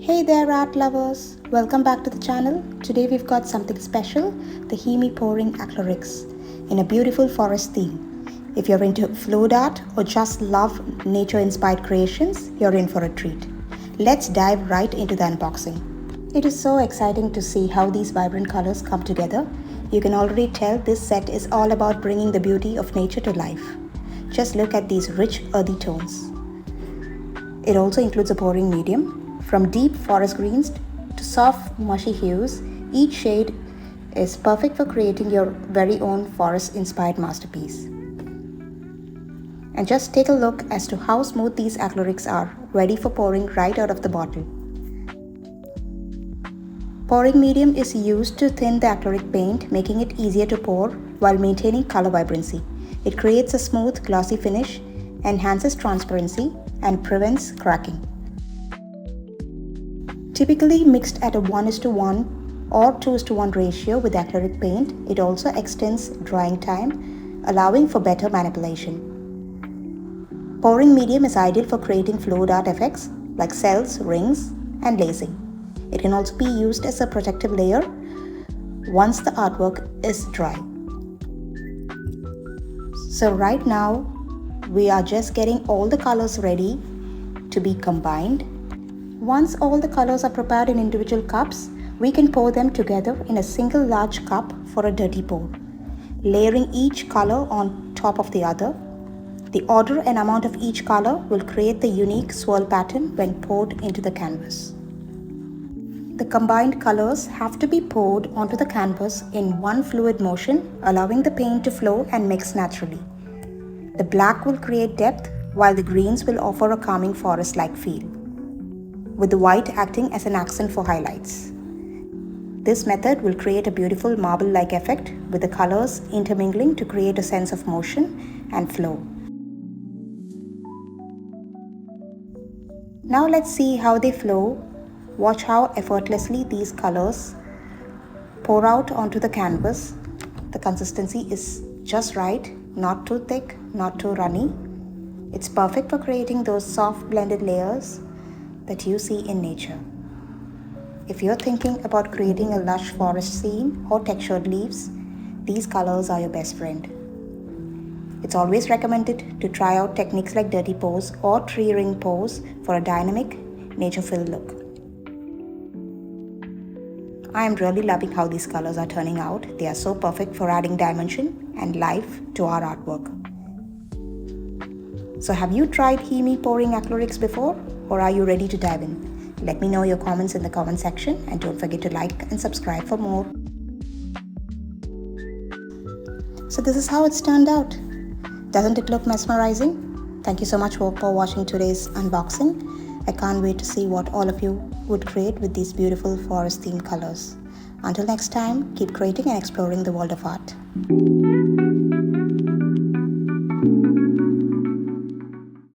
Hey there art lovers, welcome back to the channel. Today we've got something special, the Himi Pouring Acrylics in a beautiful forest theme. If you're into fluid art or just love nature inspired creations, you're in for a treat. Let's dive right into the unboxing. It is so exciting to see how these vibrant colors come together. You can already tell this set is all about bringing the beauty of nature to life. Just look at these rich earthy tones. It also includes a pouring medium. From deep forest greens to soft mushy hues, each shade is perfect for creating your very own forest-inspired masterpiece. And just take a look as to how smooth these acrylics are, ready for pouring right out of the bottle. Pouring medium is used to thin the acrylic paint, making it easier to pour while maintaining color vibrancy. It creates a smooth, glossy finish, enhances transparency, and prevents cracking. Typically mixed at a 1:1 or 2:1 ratio with acrylic paint, it also extends drying time, allowing for better manipulation. Pouring medium is ideal for creating fluid art effects like cells, rings, and lacing. It can also be used as a protective layer once the artwork is dry. So right now, we are just getting all the colors ready to be combined. Once all the colors are prepared in individual cups, we can pour them together in a single large cup for a dirty pour, layering each color on top of the other. The order and amount of each color will create the unique swirl pattern when poured into the canvas. The combined colors have to be poured onto the canvas in one fluid motion, allowing the paint to flow and mix naturally. The black will create depth, while the greens will offer a calming forest-like feel, with the white acting as an accent for highlights. This method will create a beautiful marble-like effect with the colors intermingling to create a sense of motion and flow. Now let's see how they flow. Watch how effortlessly these colors pour out onto the canvas. The consistency is just right, not too thick, not too runny. It's perfect for creating those soft blended layers that you see in nature. If you're thinking about creating a lush forest scene or textured leaves, these colors are your best friend. It's always recommended to try out techniques like dirty pours or tree ring pours for a dynamic, nature-filled look. I am really loving how these colors are turning out. They are so perfect for adding dimension and life to our artwork. So have you tried Himi Pouring Acrylics before, or are you ready to dive in? Let me know your comments in the comment section, and don't forget to like and subscribe for more. So this is how it's turned out. Doesn't it look mesmerizing? Thank you so much for watching today's unboxing. I can't wait to see what all of you would create with these beautiful forest themed colors. Until next time, keep creating and exploring the world of art.